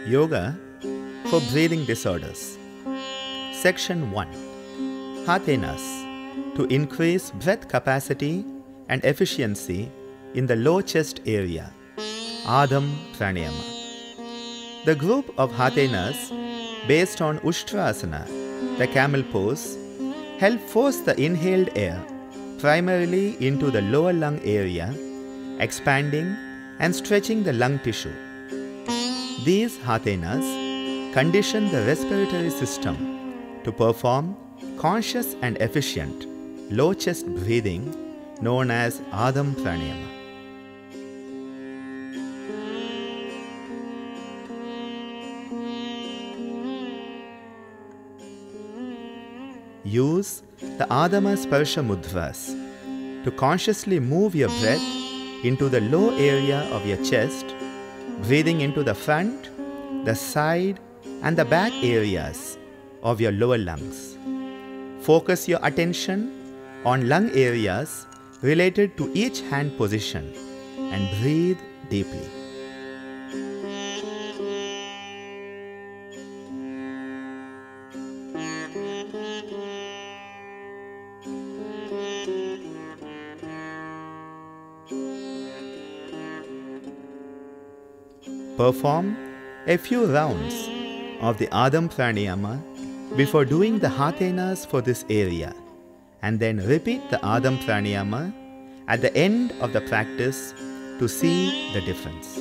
Yoga for breathing disorders. Section 1. Hatenas to increase breath capacity and efficiency in the low chest area. Adam Pranayama. The group of Hatenas based on Ushtrasana, the camel pose, help force the inhaled air primarily into the lower lung area, expanding and stretching the lung tissue. These Hatenas condition the respiratory system to perform conscious and efficient low chest breathing known as Adam Pranayama. Use the Adama Sparsha Mudras to consciously move your breath into the low area of your chest, breathing into the front, the side and the back areas of your lower lungs. Focus your attention on lung areas related to each hand position and breathe deeply. Perform a few rounds of the Adam Pranayama before doing the Hatenas for this area, and then repeat the Adam Pranayama at the end of the practice to see the difference.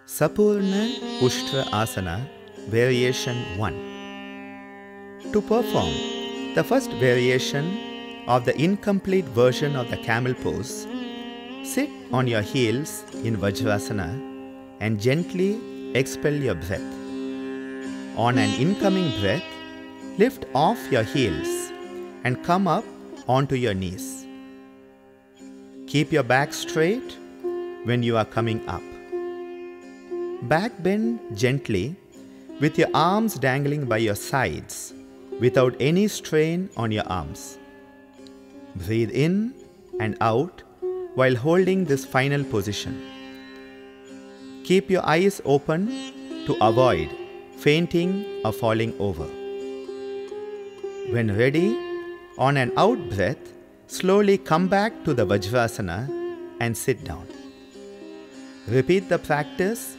Sapurna Ushtra Asana Variation 1. To perform the first variation of the incomplete version of the camel pose, sit on your heels in Vajrasana and gently expel your breath. On an incoming breath, lift off your heels and come up onto your knees. Keep your back straight when you are coming up. Back bend gently with your arms dangling by your sides without any strain on your arms. Breathe in and out while holding this final position. Keep your eyes open to avoid fainting or falling over. When ready, on an out breath, slowly come back to the Vajrasana and sit down. Repeat the practice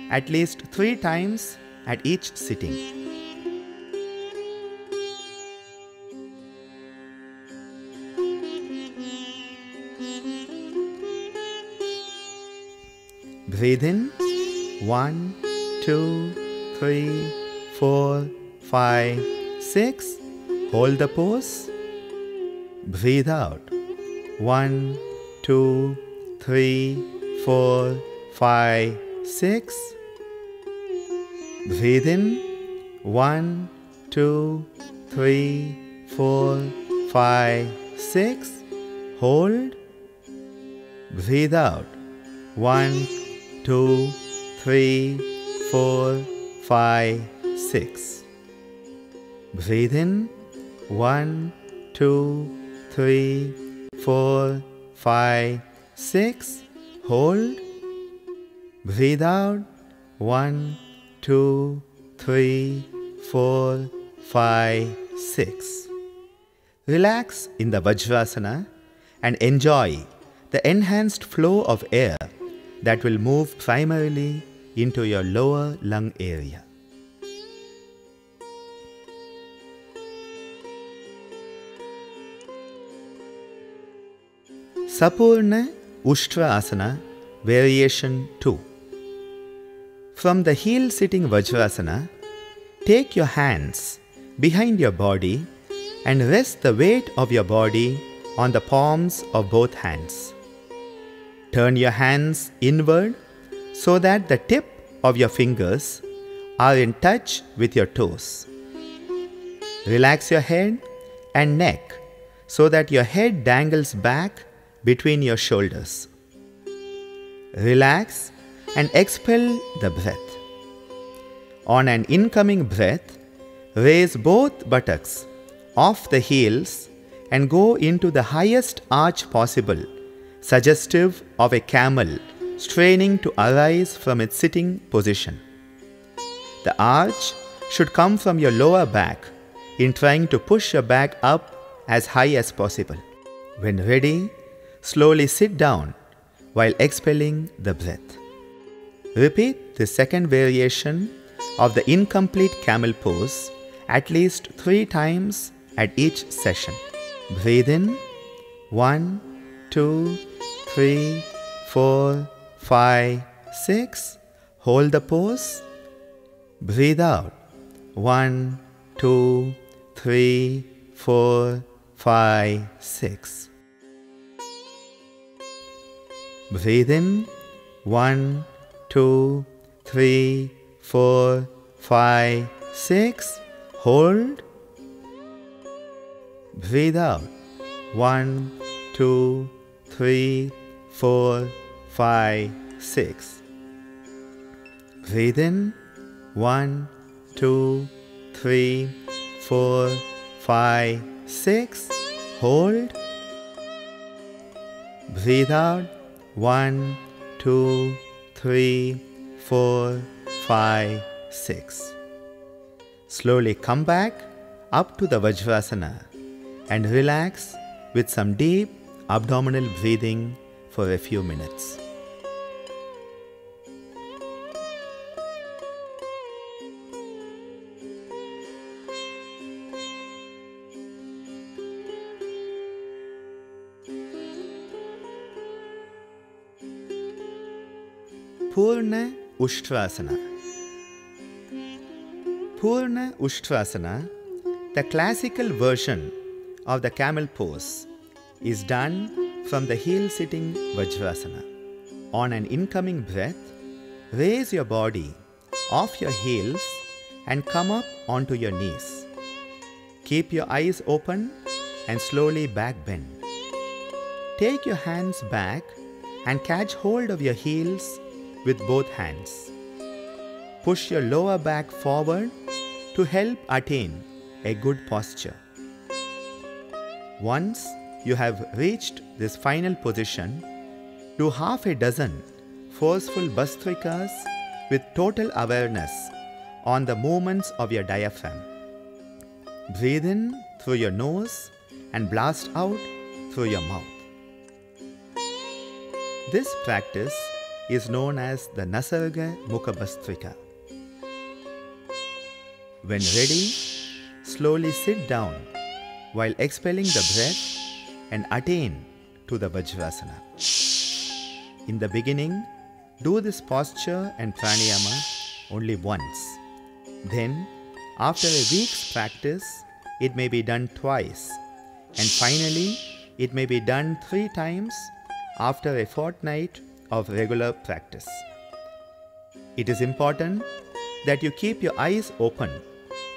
at least 3 times at each sitting. Breathe in 1, 2, 3, 4, 5, 6. Hold the pose. Breathe out 1, 2, 3, 4, 5, 6. Breathe in 1, 2, 3, 4, 5, 6. Hold. Breathe out 1, 2, 3, 4, 5, 6. Breathe in 1, 2, 3, 4, 5, 6. Hold. Breathe out 1, 2, 3, 4, 5, 6. Relax in the Vajrasana and enjoy the enhanced flow of air that will move primarily into your lower lung area. Sapurna Ushtra Asana, Variation 2. From the heel sitting Vajrasana, take your hands behind your body and rest the weight of your body on the palms of both hands. Turn your hands inward so that the tip of your fingers are in touch with your toes. Relax your head and neck so that your head dangles back between your shoulders. Relax and expel the breath. On an incoming breath, raise both buttocks off the heels and go into the highest arch possible, suggestive of a camel straining to arise from its sitting position. The arch should come from your lower back in trying to push your back up as high as possible. When ready, slowly sit down while expelling the breath. Repeat the second variation of the incomplete camel pose at least 3 times at each session. Breathe in 1, 2, 3, 4, 5, 6. Hold the pose. Breathe out 1, 2, 3, 4, 5, 6. Breathe in 1, 2, 3, 4, 5, 6. Hold. Breathe out 1, 2, 3, 4, 5, 6. Breathe in 1, 2, 3, 4, 5, 6. Hold. Breathe out 1, 2, 3, 4, 5, 6. Slowly come back up to the Vajrasana and relax with some deep abdominal breathing for a few minutes. Purna Ushtrasana. Purna Ushtrasana, the classical version of the camel pose, is done from the heel sitting Vajrasana. On an incoming breath, raise your body off your heels and come up onto your knees. Keep your eyes open and slowly back bend. Take your hands back and catch hold of your heels with both hands. Push your lower back forward to help attain a good posture. Once you have reached this final position, do half a dozen forceful Bhastrikas with total awareness on the movements of your diaphragm. Breathe in through your nose and blast out through your mouth. This practice is known as the Nasarga Mukha Bhastrika. When ready, slowly sit down while expelling the breath and attain to the Vajrasana. In the beginning, do this posture and pranayama only once. Then, after a week's practice, it may be done twice. And finally, it may be done 3 times after a fortnight of regular practice. It is important that you keep your eyes open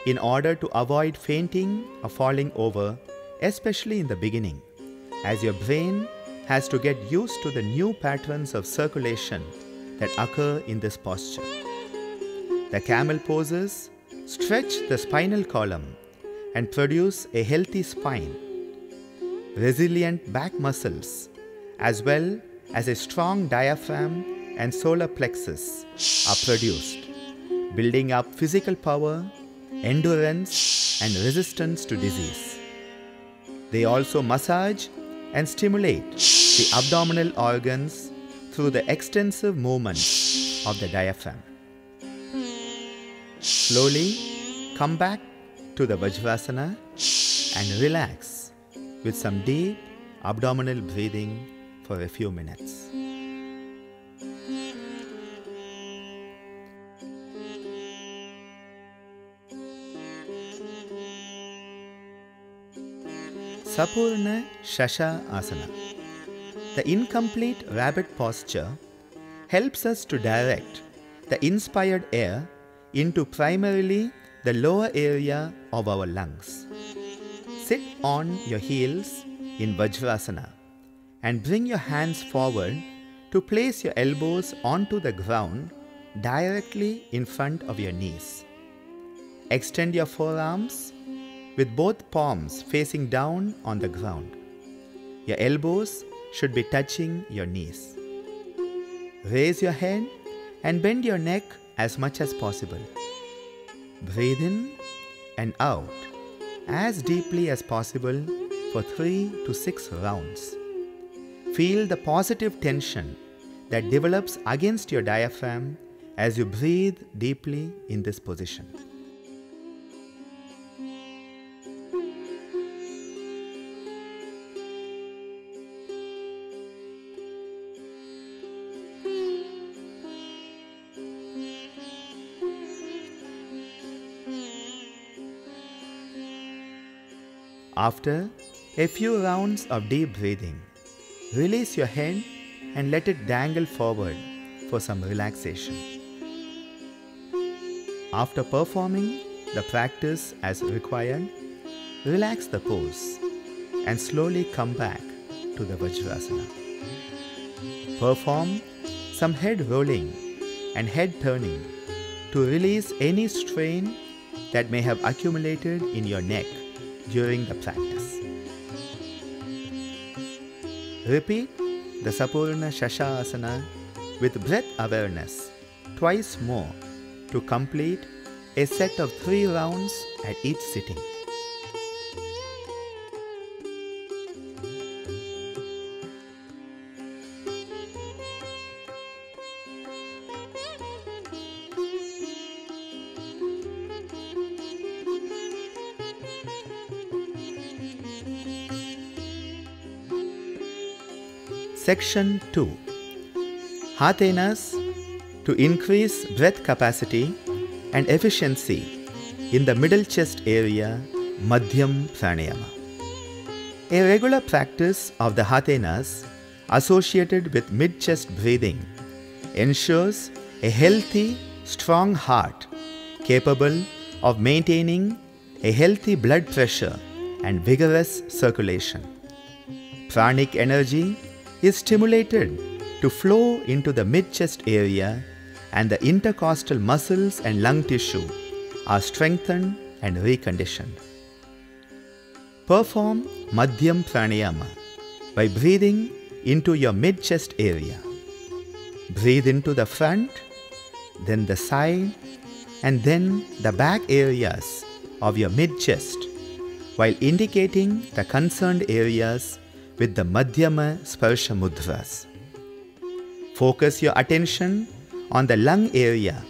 in order to avoid fainting or falling over, especially in the beginning, as your brain has to get used to the new patterns of circulation that occur in this posture. The camel poses stretch the spinal column and produce a healthy spine. Resilient back muscles, as well as a strong diaphragm and solar plexus, are produced, building up physical power, endurance, and resistance to disease. They also massage and stimulate the abdominal organs through the extensive movements of the diaphragm. Slowly come back to the Vajrasana and relax with some deep abdominal breathing for a few minutes. Sapurna Shasha Asana. The incomplete rabbit posture helps us to direct the inspired air into primarily the lower area of our lungs. Sit on your heels in Vajrasana and bring your hands forward to place your elbows onto the ground directly in front of your knees. Extend your forearms with both palms facing down on the ground. Your elbows should be touching your knees. Raise your head and bend your neck as much as possible. Breathe in and out as deeply as possible for 3 to 6 rounds. Feel the positive tension that develops against your diaphragm as you breathe deeply in this position. After a few rounds of deep breathing, release your head and let it dangle forward for some relaxation. After performing the practice as required, relax the pose and slowly come back to the Vajrasana. Perform some head rolling and head turning to release any strain that may have accumulated in your neck during the practice. Repeat the Sapurna Shashasana with breath awareness twice more to complete a set of 3 rounds at each sitting. Section 2. Hatenas to increase breath capacity and efficiency in the middle chest area, Madhyam Pranayama. A regular practice of the Hatenas associated with mid-chest breathing ensures a healthy, strong heart capable of maintaining a healthy blood pressure and vigorous circulation. Pranic energy is stimulated to flow into the mid-chest area, and the intercostal muscles and lung tissue are strengthened and reconditioned. Perform Madhyam Pranayama by breathing into your mid-chest area. Breathe into the front, then the side, and then the back areas of your mid-chest, while indicating the concerned areas with the Madhyama Sparsha Mudras. Focus your attention on the lung area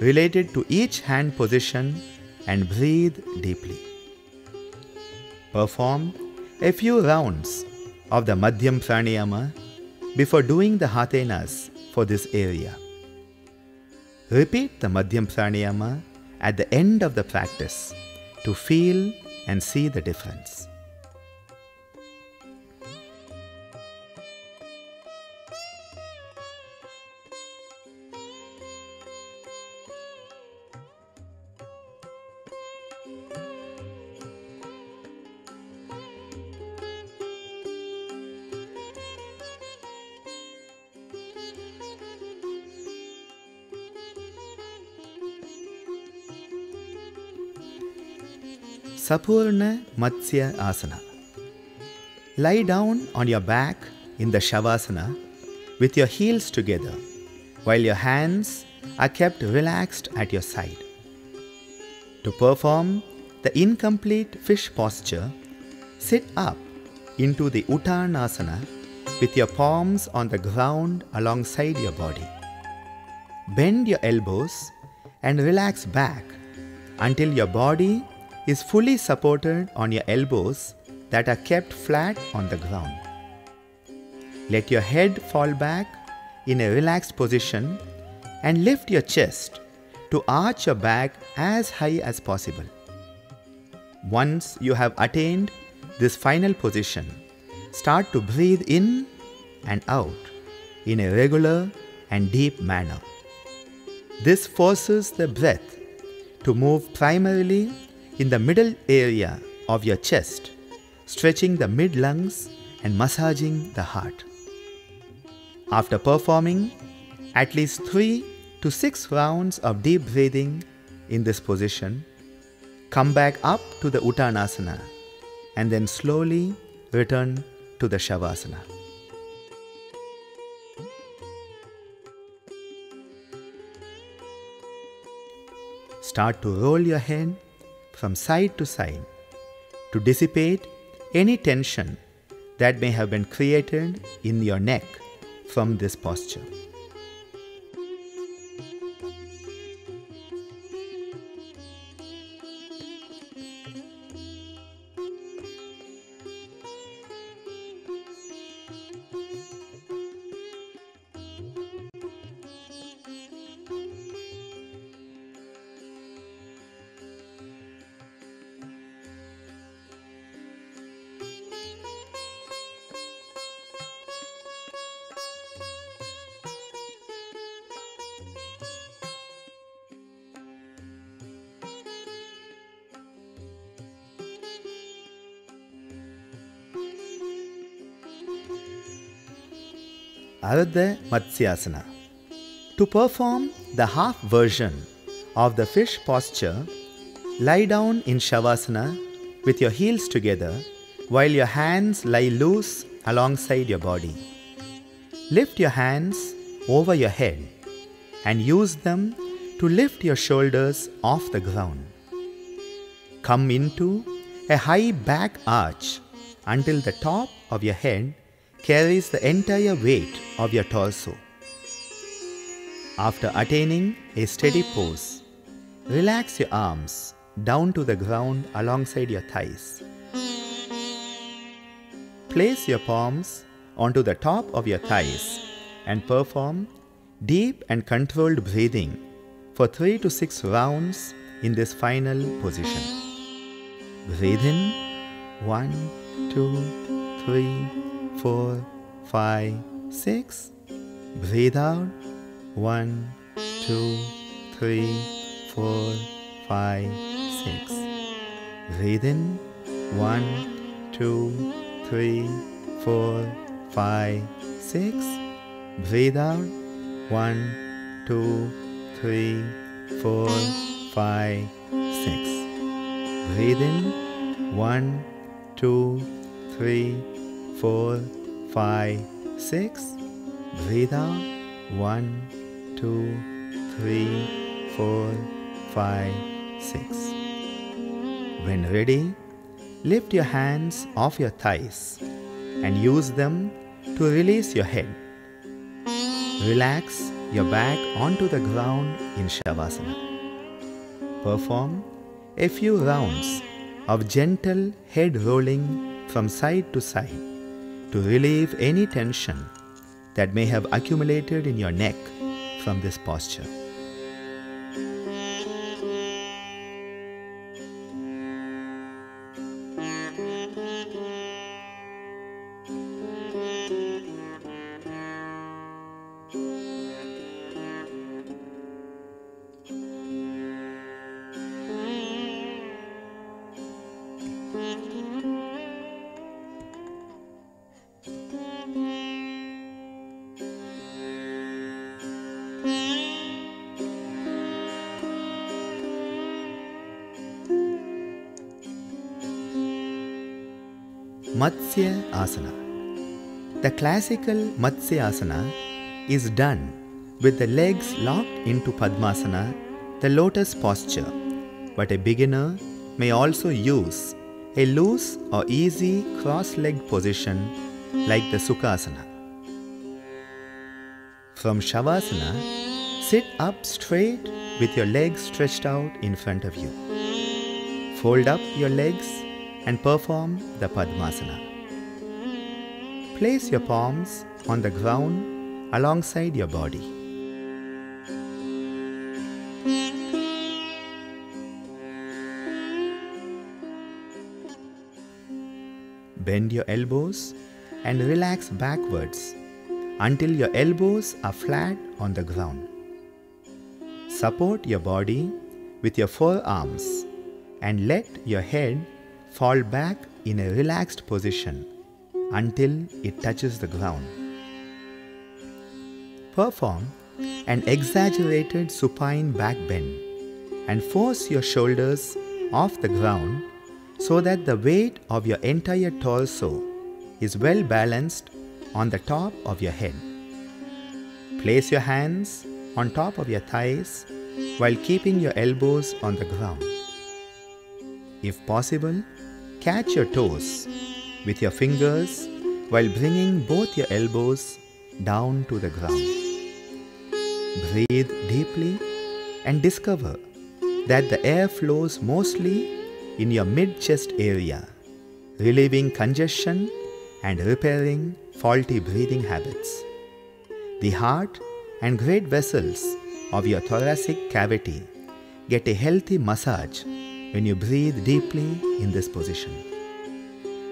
related to each hand position and breathe deeply. Perform a few rounds of the Madhyam Pranayama before doing the Hatenas for this area. Repeat the Madhyam Pranayama at the end of the practice to feel and see the difference. Sapurna Matsya Asana. Lie down on your back in the Shavasana with your heels together while your hands are kept relaxed at your side. To perform the incomplete fish posture, sit up into the Uttanasana with your palms on the ground alongside your body. Bend your elbows and relax back until your body is fully supported on your elbows that are kept flat on the ground. Let your head fall back in a relaxed position and lift your chest to arch your back as high as possible. Once you have attained this final position, start to breathe in and out in a regular and deep manner. This forces the breath to move primarily in the middle area of your chest, stretching the mid-lungs and massaging the heart. After performing at least 3 to 6 rounds of deep breathing in this position, come back up to the Uttanasana and then slowly return to the Shavasana. Start to roll your head from side to side to dissipate any tension that may have been created in your neck from this posture. Ardha Matsyasana. To perform the half version of the fish posture, lie down in Shavasana with your heels together while your hands lie loose alongside your body. Lift your hands over your head and use them to lift your shoulders off the ground. Come into a high back arch until the top of your head carries the entire weight of your torso. After attaining a steady pose, relax your arms down to the ground alongside your thighs. Place your palms onto the top of your thighs and perform deep and controlled breathing for 3 to 6 rounds in this final position. Breathe in 1, 2, 3, 4, 5, 6. Breathe out 1, 2, 3, 4, 5, 6. Breathe in 1, 2, 3, 4, 5, 6. Breathe out 1, 2, 3, 4, 5, 6. Breathe in 1, 2, 3, 4, 5, 6. Breathe out 1, 2, 3, 4, 5, 6. When ready, lift your hands off your thighs and use them to release your head. Relax your back onto the ground in Shavasana. Perform a few rounds of gentle head rolling from side to side to relieve any tension that may have accumulated in your neck from this posture. Matsya Asana. The classical Matsya Asana is done with the legs locked into Padmasana, the lotus posture, but a beginner may also use a loose or easy cross-legged position like the Sukhasana. From Shavasana, sit up straight with your legs stretched out in front of you. Fold up your legs and perform the Padmasana. Place your palms on the ground alongside your body. Bend your elbows and relax backwards until your elbows are flat on the ground. Support your body with your forearms and let your head fall back in a relaxed position until it touches the ground. Perform an exaggerated supine back bend and force your shoulders off the ground so that the weight of your entire torso is well balanced on the top of your head. Place your hands on top of your thighs while keeping your elbows on the ground. If possible, catch your toes with your fingers while bringing both your elbows down to the ground. Breathe deeply and discover that the air flows mostly in your mid-chest area, relieving congestion and repairing faulty breathing habits. The heart and great vessels of your thoracic cavity get a healthy massage when you breathe deeply in this position.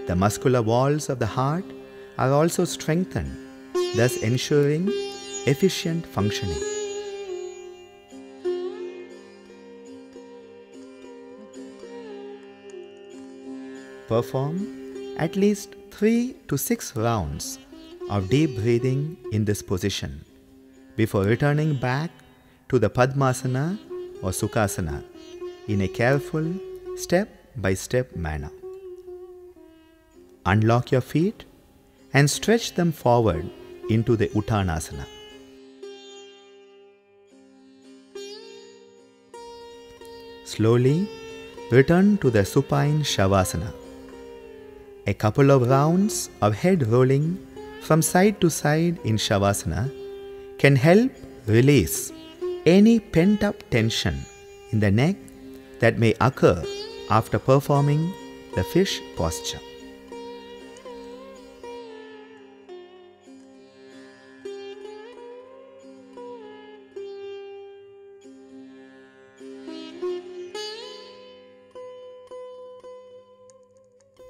The muscular walls of the heart are also strengthened, thus ensuring efficient functioning. Perform at least 3 to 6 rounds of deep breathing in this position before returning back to the Padmasana or Sukhasana in a careful step-by-step manner. Unlock your feet and stretch them forward into the Uttanasana. Slowly return to the supine Shavasana. A couple of rounds of head rolling from side to side in Shavasana can help release any pent-up tension in the neck that may occur after performing the fish posture.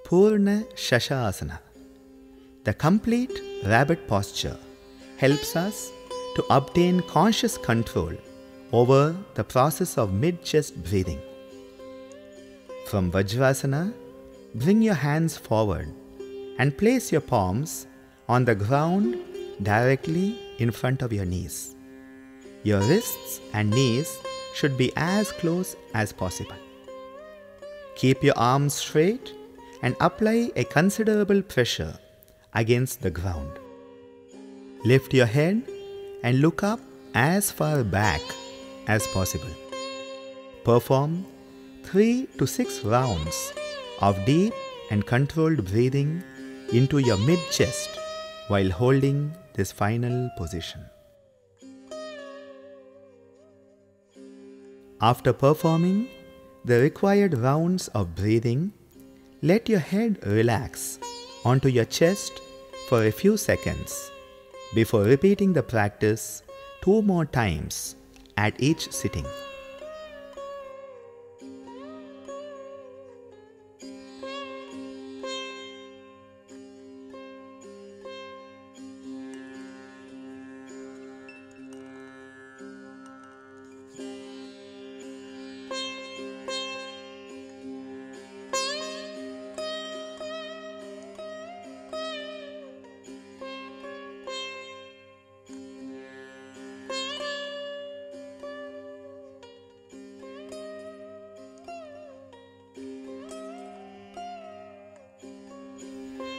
Purna Shashasana. The complete rabbit posture helps us to obtain conscious control over the process of mid-chest breathing. From Vajrasana, bring your hands forward and place your palms on the ground directly in front of your knees. Your wrists and knees should be as close as possible. Keep your arms straight and apply a considerable pressure against the ground. Lift your head and look up as far back as possible. Perform 3 to 6 rounds of deep and controlled breathing into your mid-chest while holding this final position. After performing the required rounds of breathing, let your head relax onto your chest for a few seconds before repeating the practice 2 more times at each sitting.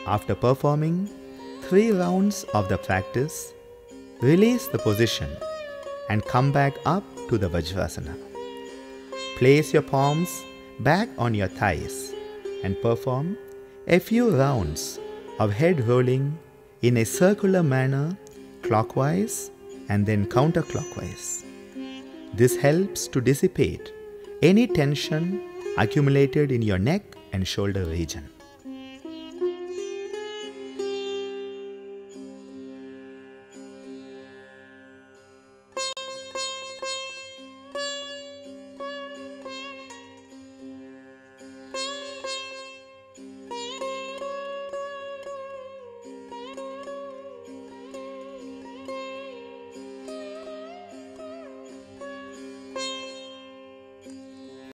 After performing 3 rounds of the practice, release the position and come back up to the Vajrasana. Place your palms back on your thighs and perform a few rounds of head rolling in a circular manner clockwise and then counterclockwise. This helps to dissipate any tension accumulated in your neck and shoulder region.